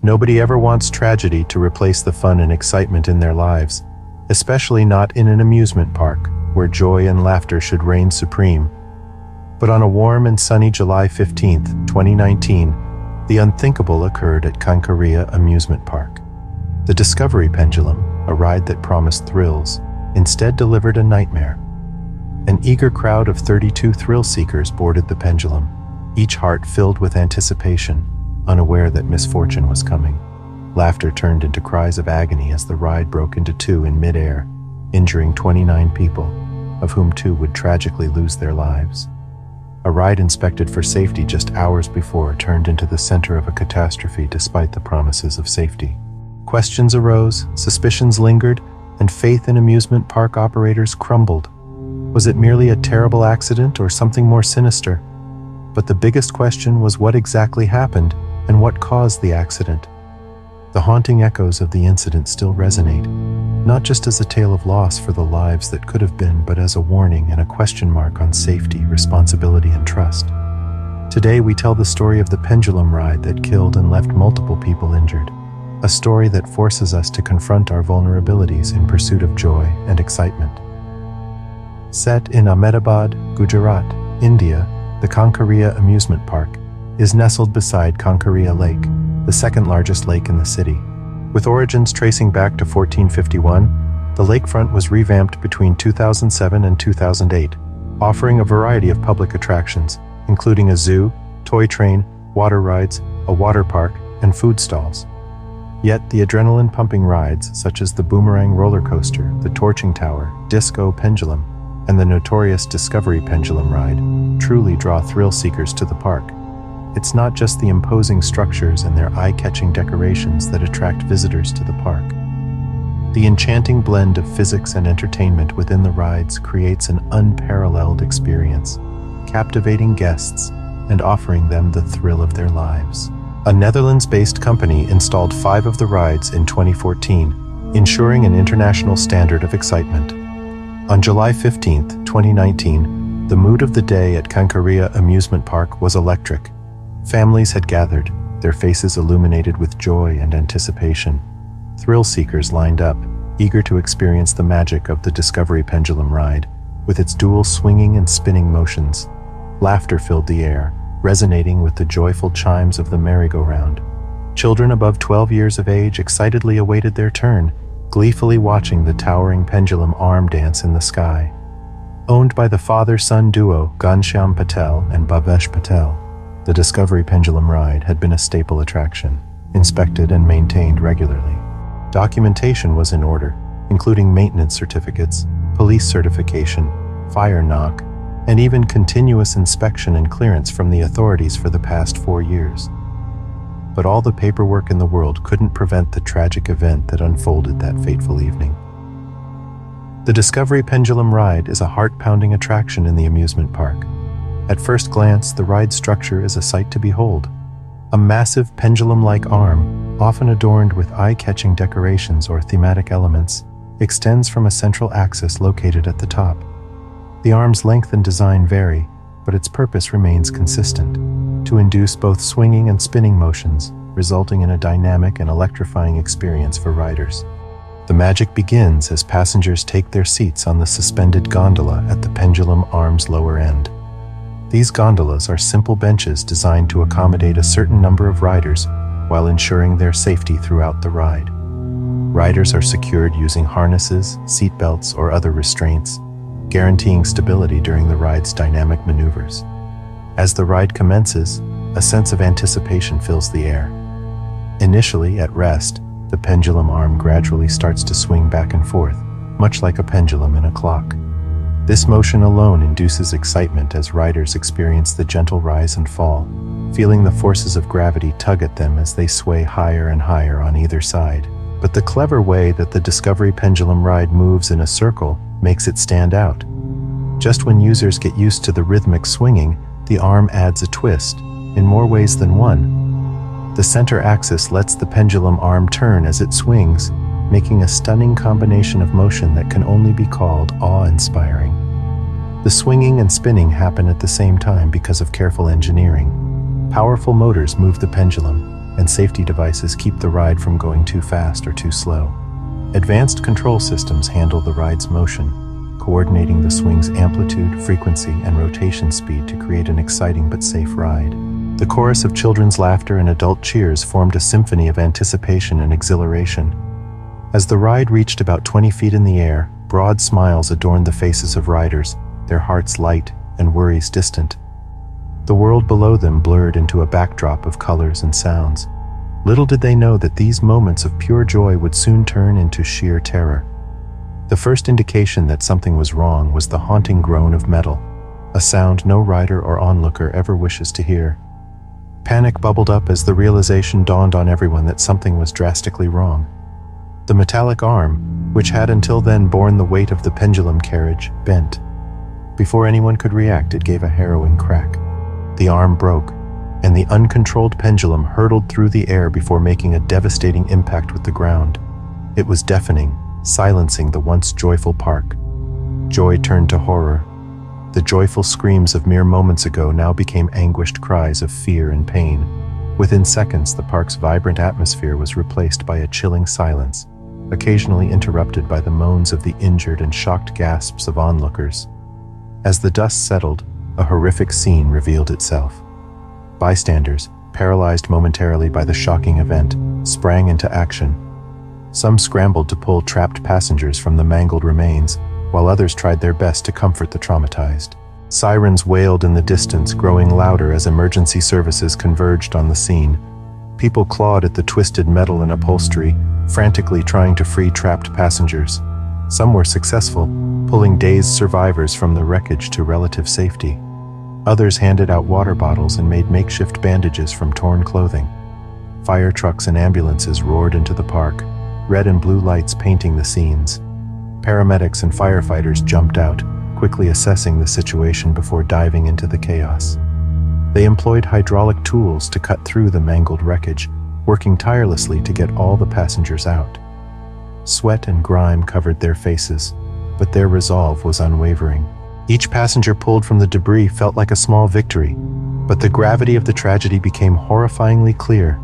Nobody ever wants tragedy to replace the fun and excitement in their lives, especially not in an amusement park, where joy and laughter should reign supreme. But on a warm and sunny July 15th, 2019, the unthinkable occurred at Kankaria Amusement Park. The Discovery Pendulum, a ride that promised thrills, instead delivered a nightmare. An eager crowd of 32 thrill-seekers boarded the pendulum, each heart filled with anticipation, unaware that misfortune was coming. Laughter turned into cries of agony as the ride broke into two in midair, injuring 29 people, of whom 2 would tragically lose their lives. A ride inspected for safety just hours before turned into the center of a catastrophe despite the promises of safety. Questions arose, suspicions lingered, and faith in amusement park operators crumbled. Was it merely a terrible accident or something more sinister? But the biggest question was what exactly happened and what caused the accident. The haunting echoes of the incident still resonate, not just as a tale of loss for the lives that could have been, but as a warning and a question mark on safety, responsibility, and trust. Today we tell the story of the pendulum ride that killed and left multiple people injured, a story that forces us to confront our vulnerabilities in pursuit of joy and excitement. Set in Ahmedabad, Gujarat, India, the Kankaria Amusement Park is nestled beside Kankaria Lake, the second largest lake in the city. With origins tracing back to 1451, the lakefront was revamped between 2007 and 2008, offering a variety of public attractions, including a zoo, toy train, water rides, a water park, and food stalls. Yet the adrenaline-pumping rides, such as the Boomerang roller coaster, the Torching Tower, Disco Pendulum, and the notorious Discovery Pendulum ride, truly draw thrill-seekers to the park. It's not just the imposing structures and their eye-catching decorations that attract visitors to the park. The enchanting blend of physics and entertainment within the rides creates an unparalleled experience, captivating guests and offering them the thrill of their lives. A Netherlands-based company installed 5 of the rides in 2014, ensuring an international standard of excitement. On July 15, 2019, the mood of the day at Kankaria Amusement Park was electric. Families had gathered, their faces illuminated with joy and anticipation. Thrill-seekers lined up, eager to experience the magic of the Discovery Pendulum ride, with its dual swinging and spinning motions. Laughter filled the air, resonating with the joyful chimes of the merry-go-round. Children above 12 years of age excitedly awaited their turn, gleefully watching the towering pendulum arm dance in the sky. Owned by the father-son duo Ghanshyam Patel and Bhavesh Patel, the Discovery Pendulum ride had been a staple attraction, inspected and maintained regularly. Documentation was in order, including maintenance certificates, police certification, fire knock, and even continuous inspection and clearance from the authorities for the past 4 years. But all the paperwork in the world couldn't prevent the tragic event that unfolded that fateful evening. The Discovery Pendulum ride is a heart-pounding attraction in the amusement park. At first glance, the ride structure is a sight to behold. A massive pendulum-like arm, often adorned with eye-catching decorations or thematic elements, extends from a central axis located at the top. The arm's length and design vary, but its purpose remains consistent: to induce both swinging and spinning motions, resulting in a dynamic and electrifying experience for riders. The magic begins as passengers take their seats on the suspended gondola at the pendulum arm's lower end. These gondolas are simple benches designed to accommodate a certain number of riders while ensuring their safety throughout the ride. Riders are secured using harnesses, seat belts, or other restraints, guaranteeing stability during the ride's dynamic maneuvers. As the ride commences, a sense of anticipation fills the air. Initially at rest, the pendulum arm gradually starts to swing back and forth, much like a pendulum in a clock. This motion alone induces excitement as riders experience the gentle rise and fall, feeling the forces of gravity tug at them as they sway higher and higher on either side. But the clever way that the Discovery Pendulum ride moves in a circle makes it stand out. Just when users get used to the rhythmic swinging, the arm adds a twist, in more ways than one. The center axis lets the pendulum arm turn as it swings, making a stunning combination of motion that can only be called awe-inspiring. The swinging and spinning happen at the same time because of careful engineering. Powerful motors move the pendulum, and safety devices keep the ride from going too fast or too slow. Advanced control systems handle the ride's motion, coordinating the swing's amplitude, frequency, and rotation speed to create an exciting but safe ride. The chorus of children's laughter and adult cheers formed a symphony of anticipation and exhilaration. As the ride reached about 20 feet in the air, broad smiles adorned the faces of riders, their hearts light and worries distant. The world below them blurred into a backdrop of colors and sounds. Little did they know that these moments of pure joy would soon turn into sheer terror. The first indication that something was wrong was the haunting groan of metal, a sound no rider or onlooker ever wishes to hear. Panic bubbled up as the realization dawned on everyone that something was drastically wrong. The metallic arm, which had until then borne the weight of the pendulum carriage, bent. Before anyone could react, it gave a harrowing crack. The arm broke, and the uncontrolled pendulum hurtled through the air before making a devastating impact with the ground. It was deafening, silencing the once joyful park. Joy turned to horror. The joyful screams of mere moments ago now became anguished cries of fear and pain. Within seconds, the park's vibrant atmosphere was replaced by a chilling silence, occasionally interrupted by the moans of the injured and shocked gasps of onlookers. As the dust settled, a horrific scene revealed itself. Bystanders, paralyzed momentarily by the shocking event, sprang into action. Some scrambled to pull trapped passengers from the mangled remains, while others tried their best to comfort the traumatized. Sirens wailed in the distance, growing louder as emergency services converged on the scene. People clawed at the twisted metal and upholstery, frantically trying to free trapped passengers. Some were successful, pulling dazed survivors from the wreckage to relative safety. Others handed out water bottles and made makeshift bandages from torn clothing. Fire trucks and ambulances roared into the park, red and blue lights painting the scenes. Paramedics and firefighters jumped out, quickly assessing the situation before diving into the chaos. They employed hydraulic tools to cut through the mangled wreckage, working tirelessly to get all the passengers out. Sweat and grime covered their faces, but their resolve was unwavering. Each passenger pulled from the debris felt like a small victory, but the gravity of the tragedy became horrifyingly clear.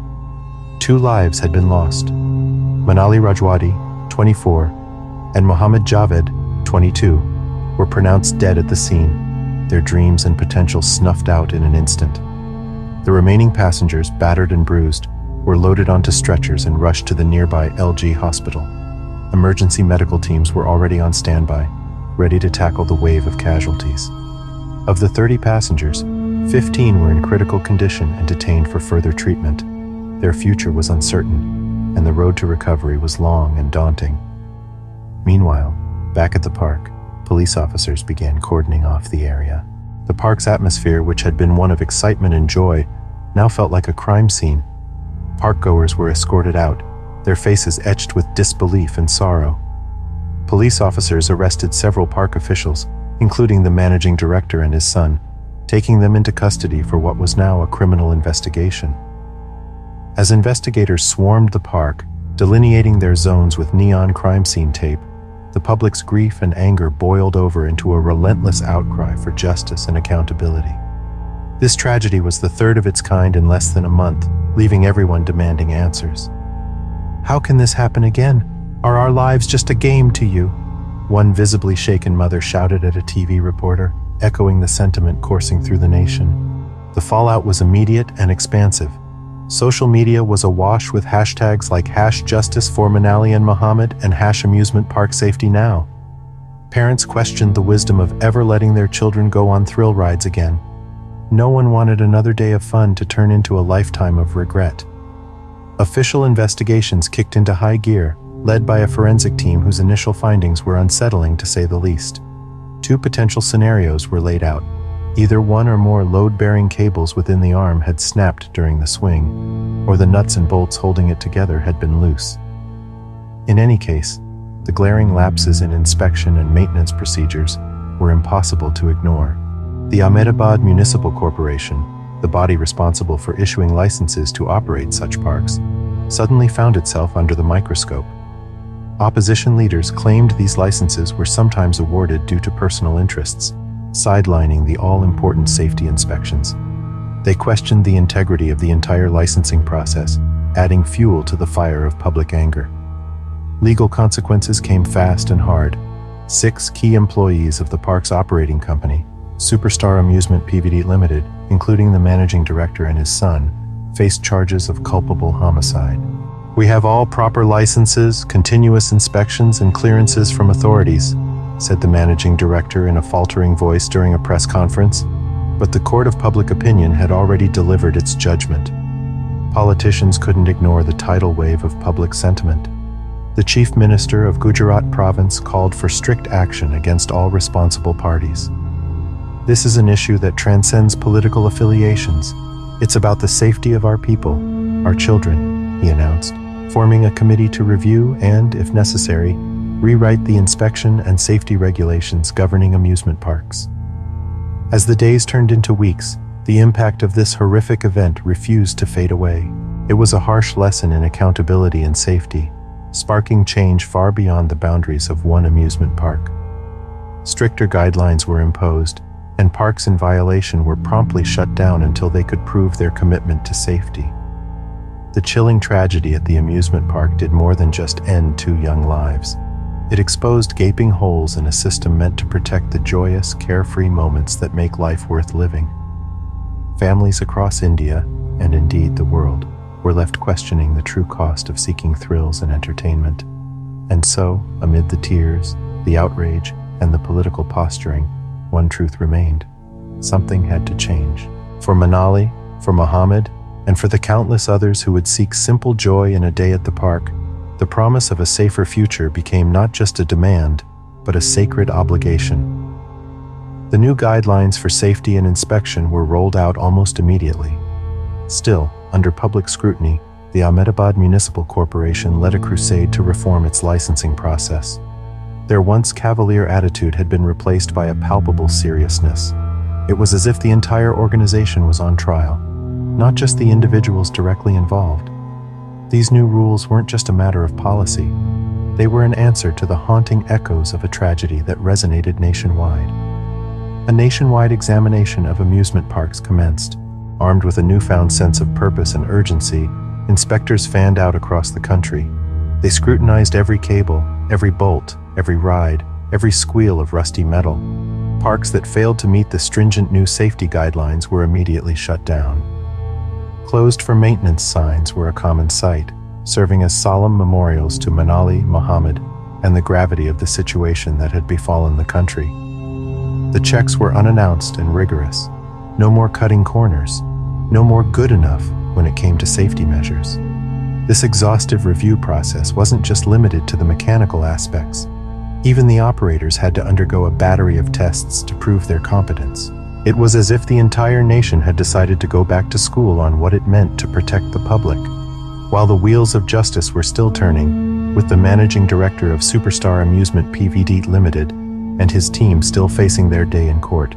2 lives had been lost. Manali Rajwadi, 24, and Mohammed Javed, 22, were pronounced dead at the scene, their dreams and potential snuffed out in an instant. The remaining passengers, battered and bruised, were loaded onto stretchers and rushed to the nearby LG hospital. Emergency medical teams were already on standby, ready to tackle the wave of casualties. Of the 30 passengers, 15 were in critical condition and detained for further treatment. Their future was uncertain, and the road to recovery was long and daunting. Meanwhile, back at the park, police officers began cordoning off the area. The park's atmosphere, which had been one of excitement and joy, now felt like a crime scene. Parkgoers were escorted out, their faces etched with disbelief and sorrow. Police officers arrested several park officials, including the managing director and his son, taking them into custody for what was now a criminal investigation. As investigators swarmed the park, delineating their zones with neon crime scene tape, the public's grief and anger boiled over into a relentless outcry for justice and accountability. This tragedy was the third of its kind in less than a month, leaving everyone demanding answers. "How can this happen again? Are our lives just a game to you?" One visibly shaken mother shouted at a TV reporter, echoing the sentiment coursing through the nation. The fallout was immediate and expansive. Social media was awash with hashtags like #Justice for Manali and Muhammad and #Amusement Park Safety Now. Parents questioned the wisdom of ever letting their children go on thrill rides again. No one wanted another day of fun to turn into a lifetime of regret. Official investigations kicked into high gear, led by a forensic team whose initial findings were unsettling to say the least. 2 potential scenarios were laid out. Either one or more load-bearing cables within the arm had snapped during the swing, or the nuts and bolts holding it together had been loose. In any case, the glaring lapses in inspection and maintenance procedures were impossible to ignore. The Ahmedabad Municipal Corporation, the body responsible for issuing licenses to operate such parks, suddenly found itself under the microscope. Opposition leaders claimed these licenses were sometimes awarded due to personal interests, sidelining the all-important safety inspections. They questioned the integrity of the entire licensing process, adding fuel to the fire of public anger. Legal consequences came fast and hard. 6 key employees of the park's operating company, Superstar Amusement Pvt Limited, including the managing director and his son, faced charges of culpable homicide. "We have all proper licenses, continuous inspections, and clearances from authorities," said the managing director in a faltering voice during a press conference. But the court of public opinion had already delivered its judgment. Politicians couldn't ignore the tidal wave of public sentiment. The chief minister of Gujarat province called for strict action against all responsible parties. "This is an issue that transcends political affiliations. It's about the safety of our people, our children," he announced, forming a committee to review and, if necessary, rewrite the inspection and safety regulations governing amusement parks. As the days turned into weeks, the impact of this horrific event refused to fade away. It was a harsh lesson in accountability and safety, sparking change far beyond the boundaries of one amusement park. Stricter guidelines were imposed, and parks in violation were promptly shut down until they could prove their commitment to safety. The chilling tragedy at the amusement park did more than just end 2 young lives. It exposed gaping holes in a system meant to protect the joyous, carefree moments that make life worth living. Families across India, and indeed the world, were left questioning the true cost of seeking thrills and entertainment. And so, amid the tears, the outrage, and the political posturing, one truth remained. Something had to change. For Manali, for Mohammed, and for the countless others who would seek simple joy in a day at the park, the promise of a safer future became not just a demand, but a sacred obligation. The new guidelines for safety and inspection were rolled out almost immediately. Still, under public scrutiny, the Ahmedabad Municipal Corporation led a crusade to reform its licensing process. Their once cavalier attitude had been replaced by a palpable seriousness. It was as if the entire organization was on trial, not just the individuals directly involved. These new rules weren't just a matter of policy. They were an answer to the haunting echoes of a tragedy that resonated nationwide. A nationwide examination of amusement parks commenced. Armed with a newfound sense of purpose and urgency, inspectors fanned out across the country. They scrutinized every cable, every bolt, every ride, every squeal of rusty metal. Parks that failed to meet the stringent new safety guidelines were immediately shut down. Closed for maintenance signs were a common sight, serving as solemn memorials to Manali, Mohammed, and the gravity of the situation that had befallen the country. The checks were unannounced and rigorous. No more cutting corners. No more good enough when it came to safety measures. This exhaustive review process wasn't just limited to the mechanical aspects. Even the operators had to undergo a battery of tests to prove their competence. It was as if the entire nation had decided to go back to school on what it meant to protect the public. While the wheels of justice were still turning, with the managing director of Superstar Amusement Pvt Limited and his team still facing their day in court,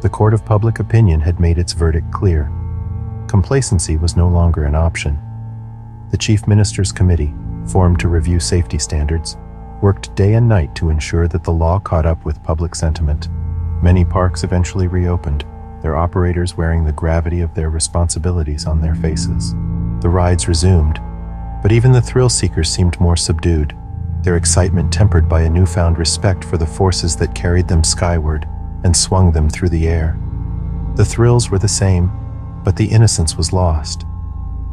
the court of public opinion had made its verdict clear. Complacency was no longer an option. The Chief Minister's Committee, formed to review safety standards, worked day and night to ensure that the law caught up with public sentiment. Many parks eventually reopened, their operators wearing the gravity of their responsibilities on their faces. The rides resumed, but even the thrill-seekers seemed more subdued, their excitement tempered by a newfound respect for the forces that carried them skyward and swung them through the air. The thrills were the same, but the innocence was lost.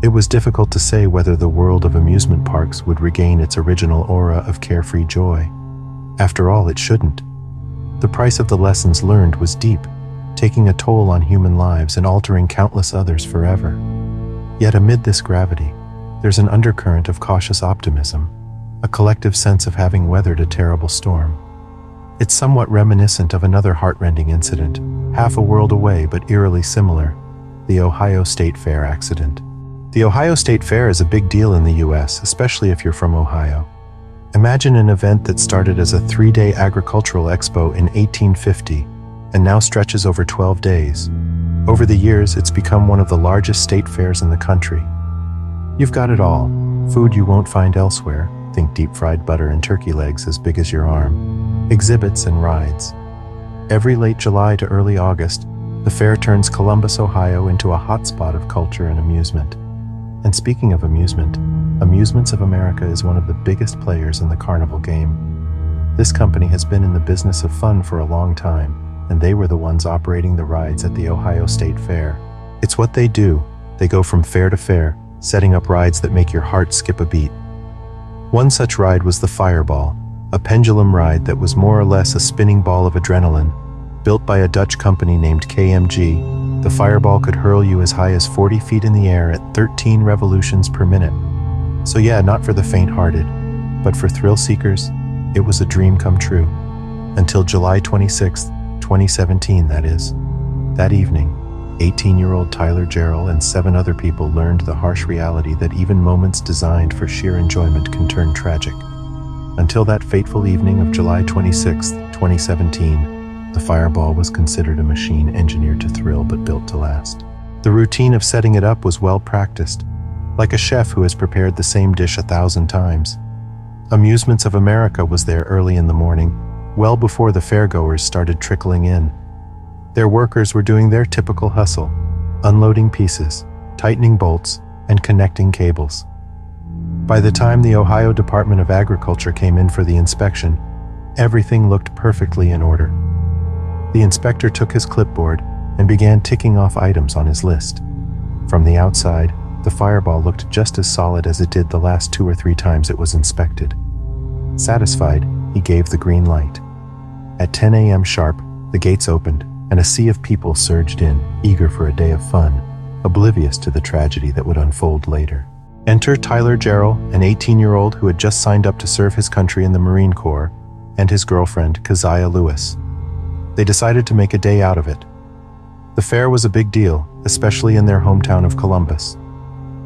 It was difficult to say whether the world of amusement parks would regain its original aura of carefree joy. After all, it shouldn't. The price of the lessons learned was deep, taking a toll on human lives and altering countless others forever. Yet amid this gravity, there's an undercurrent of cautious optimism, a collective sense of having weathered a terrible storm. It's somewhat reminiscent of another heartrending incident, half a world away but eerily similar, the Ohio State Fair accident. The Ohio State Fair is a big deal in the US, especially if you're from Ohio. Imagine an event that started as a 3-day agricultural expo in 1850 and now stretches over 12 days. Over the years, it's become one of the largest state fairs in the country. You've got it all. Food you won't find elsewhere. Think deep-fried butter and turkey legs as big as your arm. Exhibits and rides. Every late July to early August, The fair turns Columbus, Ohio into a hotspot of culture and amusement. And speaking of amusement, Amusements of America is one of the biggest players in the carnival game. This company has been in the business of fun for a long time, and they were the ones operating the rides at the Ohio State Fair. It's what they do. They go from fair to fair, setting up rides that make your heart skip a beat. One such ride was the Fireball, a pendulum ride that was more or less a spinning ball of adrenaline. Built by a Dutch company named KMG, the Fireball could hurl you as high as 40 feet in the air at 13 revolutions per minute. So yeah, not for the faint-hearted, but for thrill seekers, it was a dream come true. Until July 26, 2017, that is. That evening, 18-year-old Tyler Jarrell and 7 other people learned the harsh reality that even moments designed for sheer enjoyment can turn tragic. Until that fateful evening of July 26, 2017, the Fireball was considered a machine engineered to thrill but built to last. The routine of setting it up was well practiced, like a chef who has prepared the same dish 1,000 times. Amusements of America was there early in the morning, well before the fairgoers started trickling in. Their workers were doing their typical hustle, unloading pieces, tightening bolts, and connecting cables. By the time the Ohio Department of Agriculture came in for the inspection, everything looked perfectly in order. The inspector took his clipboard and began ticking off items on his list. From the outside, the Fireball looked just as solid as it did the last 2 or 3 times it was inspected. Satisfied, he gave the green light. At 10 a.m. sharp, the gates opened, and a sea of people surged in, eager for a day of fun, oblivious to the tragedy that would unfold later. Enter Tyler Jarrell, an 18-year-old who had just signed up to serve his country in the Marine Corps, and his girlfriend, Keziah Lewis. They decided to make a day out of it. The fair was a big deal, especially in their hometown of Columbus.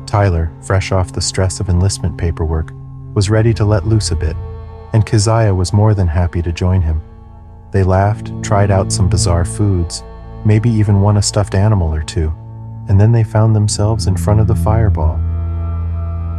Tyler, fresh off the stress of enlistment paperwork, was ready to let loose a bit, and Keziah was more than happy to join him. They laughed, tried out some bizarre foods, maybe even won a stuffed animal or 2, and then they found themselves in front of the Fireball.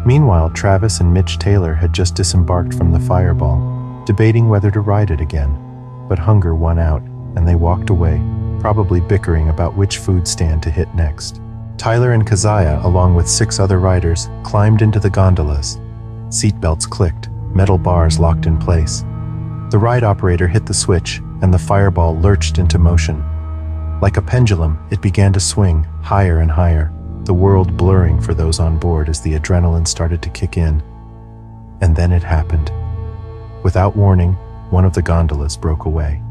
Meanwhile, Travis and Mitch Taylor had just disembarked from the Fireball, debating whether to ride it again, but hunger won out, and they walked away, probably bickering about which food stand to hit next. Tyler and Keziah, along with 6 other riders, climbed into the gondolas. Seatbelts clicked, metal bars locked in place. The ride operator hit the switch, and the Fireball lurched into motion. Like a pendulum, it began to swing, higher and higher, the world blurring for those on board as the adrenaline started to kick in. And then it happened. Without warning, one of the gondolas broke away.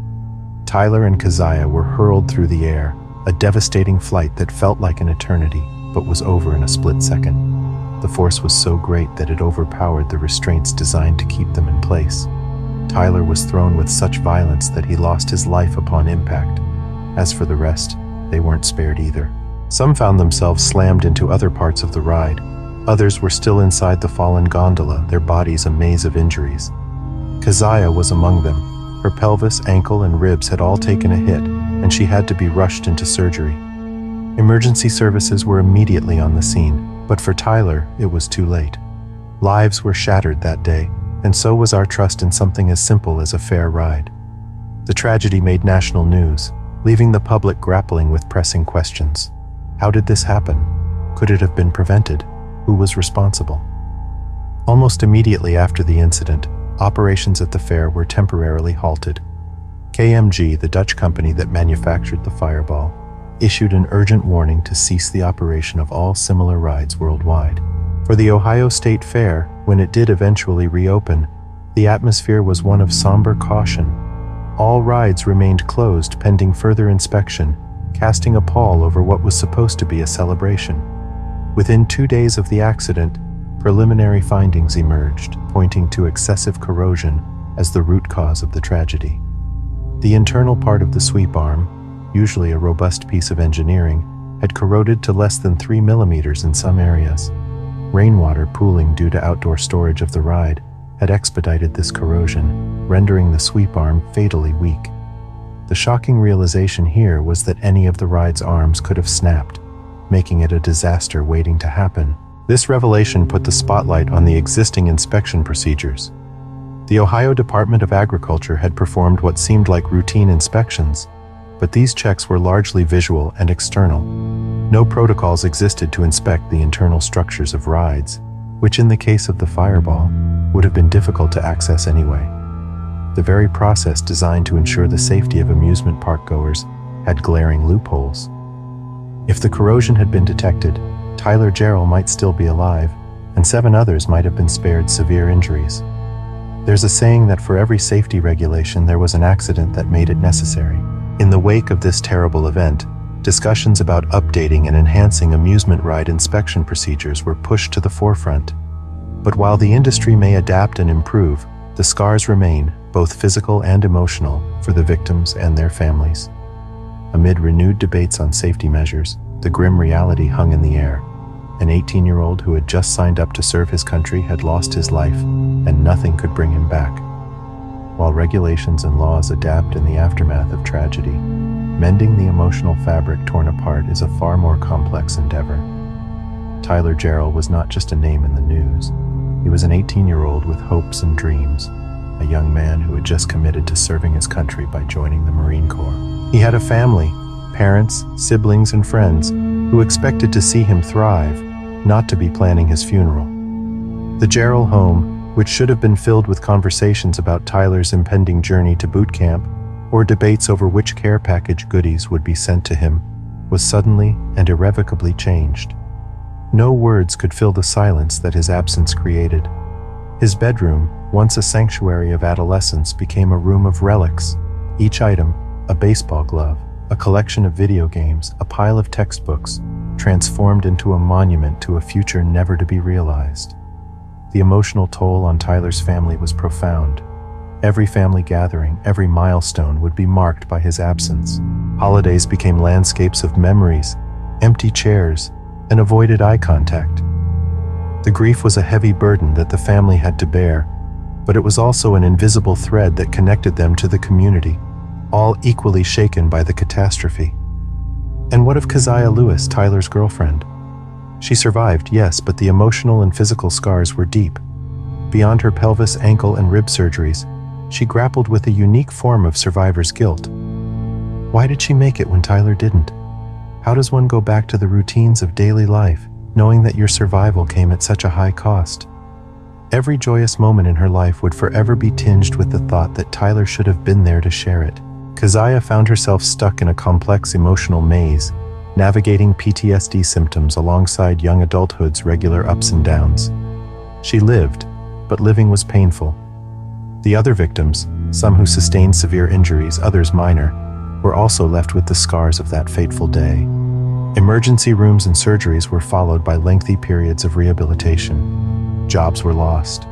Tyler and Keziah were hurled through the air, a devastating flight that felt like an eternity, but was over in a split second. The force was so great that it overpowered the restraints designed to keep them in place. Tyler was thrown with such violence that he lost his life upon impact. As for the rest, they weren't spared either. Some found themselves slammed into other parts of the ride. Others were still inside the fallen gondola, their bodies a maze of injuries. Keziah was among them. Her pelvis, ankle, and ribs had all taken a hit, and she had to be rushed into surgery. Emergency services were immediately on the scene, but for Tyler, it was too late. Lives were shattered that day, and so was our trust in something as simple as a fair ride. The tragedy made national news, leaving the public grappling with pressing questions. How did this happen? Could it have been prevented? Who was responsible? Almost immediately after the incident, operations at the fair were temporarily halted. KMG, the Dutch company that manufactured the Fireball, issued an urgent warning to cease the operation of all similar rides worldwide. For the Ohio State Fair, when it did eventually reopen, the atmosphere was one of somber caution. All rides remained closed pending further inspection, casting a pall over what was supposed to be a celebration. Within 2 days of the accident, preliminary findings emerged, pointing to excessive corrosion as the root cause of the tragedy. The internal part of the sweep arm, usually a robust piece of engineering, had corroded to less than 3 millimeters in some areas. Rainwater pooling due to outdoor storage of the ride had expedited this corrosion, rendering the sweep arm fatally weak. The shocking realization here was that any of the ride's arms could have snapped, making it a disaster waiting to happen. This revelation put the spotlight on the existing inspection procedures. The Ohio Department of Agriculture had performed what seemed like routine inspections, but these checks were largely visual and external. No protocols existed to inspect the internal structures of rides, which in the case of the Fireball, would have been difficult to access anyway. The very process designed to ensure the safety of amusement park goers had glaring loopholes. If the corrosion had been detected, Tyler Jarrell might still be alive, and 7 others might have been spared severe injuries. There's a saying that for every safety regulation there was an accident that made it necessary. In the wake of this terrible event, discussions about updating and enhancing amusement ride inspection procedures were pushed to the forefront. But while the industry may adapt and improve, the scars remain, both physical and emotional, for the victims and their families. Amid renewed debates on safety measures, the grim reality hung in the air. An 18-year-old who had just signed up to serve his country had lost his life, and nothing could bring him back. While regulations and laws adapt in the aftermath of tragedy, mending the emotional fabric torn apart is a far more complex endeavor. Tyler Jarrell was not just a name in the news. He was an 18-year-old with hopes and dreams, a young man who had just committed to serving his country by joining the Marine Corps. He had a family, parents, siblings, and friends who expected to see him thrive, not to be planning his funeral. The Jarrell home, which should have been filled with conversations about Tyler's impending journey to boot camp, or debates over which care package goodies would be sent to him, was suddenly and irrevocably changed. No words could fill the silence that his absence created. His bedroom, once a sanctuary of adolescence, became a room of relics. Each item, a baseball glove, a collection of video games, a pile of textbooks, transformed into a monument to a future never to be realized. The emotional toll on Tyler's family was profound. Every family gathering, every milestone would be marked by his absence. Holidays became landscapes of memories, empty chairs, and avoided eye contact. The grief was a heavy burden that the family had to bear, but it was also an invisible thread that connected them to the community, all equally shaken by the catastrophe. And what of Keziah Lewis, Tyler's girlfriend? She survived, yes, but the emotional and physical scars were deep. Beyond her pelvis, ankle, and rib surgeries, she grappled with a unique form of survivor's guilt. Why did she make it when Tyler didn't? How does one go back to the routines of daily life, knowing that your survival came at such a high cost? Every joyous moment in her life would forever be tinged with the thought that Tyler should have been there to share it. Keziah found herself stuck in a complex emotional maze, navigating PTSD symptoms alongside young adulthood's regular ups and downs. She lived, but living was painful. The other victims, some who sustained severe injuries, others minor, were also left with the scars of that fateful day. Emergency rooms and surgeries were followed by lengthy periods of rehabilitation. Jobs were lost.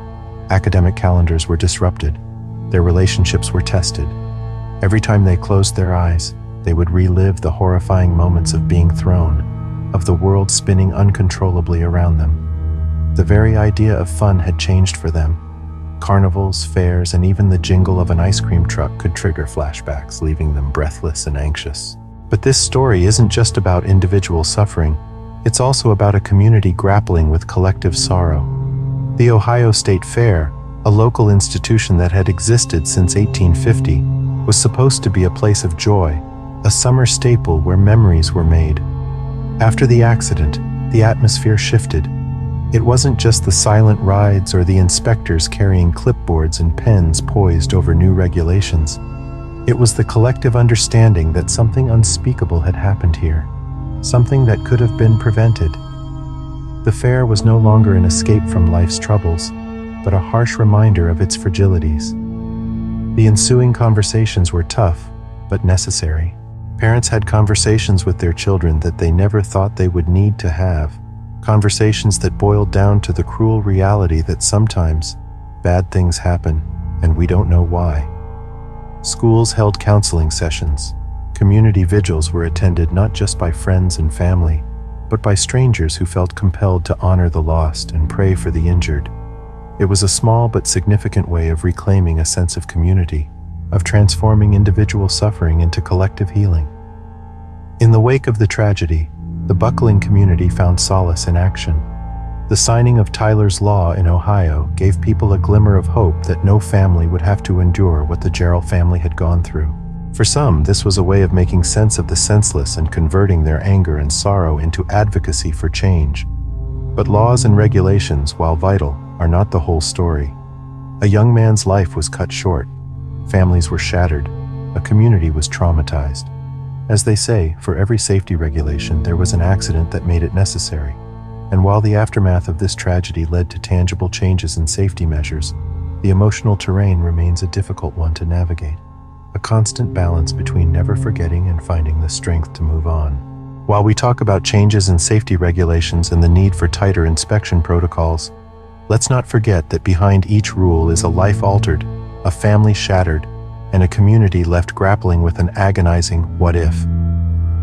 Academic calendars were disrupted. Their relationships were tested. Every time they closed their eyes, they would relive the horrifying moments of being thrown, of the world spinning uncontrollably around them. The very idea of fun had changed for them. Carnivals, fairs, and even the jingle of an ice cream truck could trigger flashbacks, leaving them breathless and anxious. But this story isn't just about individual suffering. It's also about a community grappling with collective sorrow. The Ohio State Fair, a local institution that had existed since 1850, was supposed to be a place of joy, a summer staple where memories were made. After the accident, the atmosphere shifted. It wasn't just the silent rides or the inspectors carrying clipboards and pens poised over new regulations. It was the collective understanding that something unspeakable had happened here, something that could have been prevented. The fair was no longer an escape from life's troubles, but a harsh reminder of its fragilities. The ensuing conversations were tough, but necessary. Parents had conversations with their children that they never thought they would need to have. Conversations that boiled down to the cruel reality that sometimes bad things happen, and we don't know why. Schools held counseling sessions. Community vigils were attended not just by friends and family, but by strangers who felt compelled to honor the lost and pray for the injured. It was a small but significant way of reclaiming a sense of community, of transforming individual suffering into collective healing. In the wake of the tragedy, the buckling community found solace in action. The signing of Tyler's Law in Ohio gave people a glimmer of hope that no family would have to endure what the Jarrell family had gone through. For some, this was a way of making sense of the senseless and converting their anger and sorrow into advocacy for change. But laws and regulations, while vital, are not the whole story. A young man's life was cut short. Families were shattered. A community was traumatized. As they say, for every safety regulation, there was an accident that made it necessary. And while the aftermath of this tragedy led to tangible changes in safety measures, the emotional terrain remains a difficult one to navigate. A constant balance between never forgetting and finding the strength to move on. While we talk about changes in safety regulations and the need for tighter inspection protocols, let's not forget that behind each rule is a life altered, a family shattered, and a community left grappling with an agonizing what if.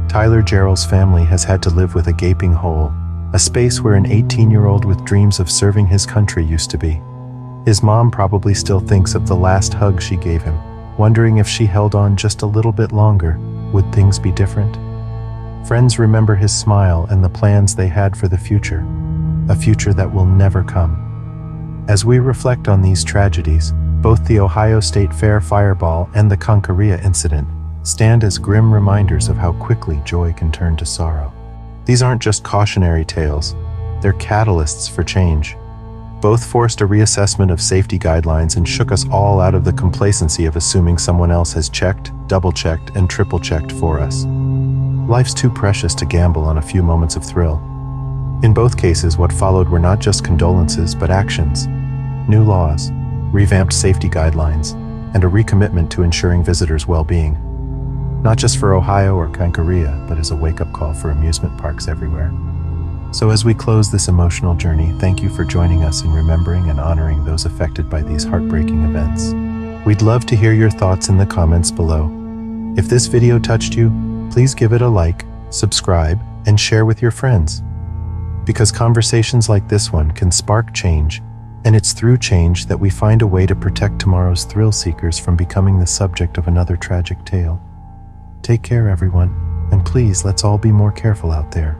Tyler Jarrell's family has had to live with a gaping hole, a space where an 18-year-old with dreams of serving his country used to be. His mom probably still thinks of the last hug she gave him, wondering if she held on just a little bit longer, would things be different? Friends remember his smile and the plans they had for the future, a future that will never come. As we reflect on these tragedies, both the Ohio State Fair fireball and the Kankaria incident stand as grim reminders of how quickly joy can turn to sorrow. These aren't just cautionary tales, they're catalysts for change. Both forced a reassessment of safety guidelines and shook us all out of the complacency of assuming someone else has checked, double-checked, and triple-checked for us. Life's too precious to gamble on a few moments of thrill. In both cases, what followed were not just condolences, but actions. New laws, revamped safety guidelines, and a recommitment to ensuring visitors' well-being. Not just for Ohio or Kankaria, but as a wake-up call for amusement parks everywhere. So as we close this emotional journey, thank you for joining us in remembering and honoring those affected by these heartbreaking events. We'd love to hear your thoughts in the comments below. If this video touched you, please give it a like, subscribe, and share with your friends. Because conversations like this one can spark change, and it's through change that we find a way to protect tomorrow's thrill seekers from becoming the subject of another tragic tale. Take care, everyone, and please let's all be more careful out there.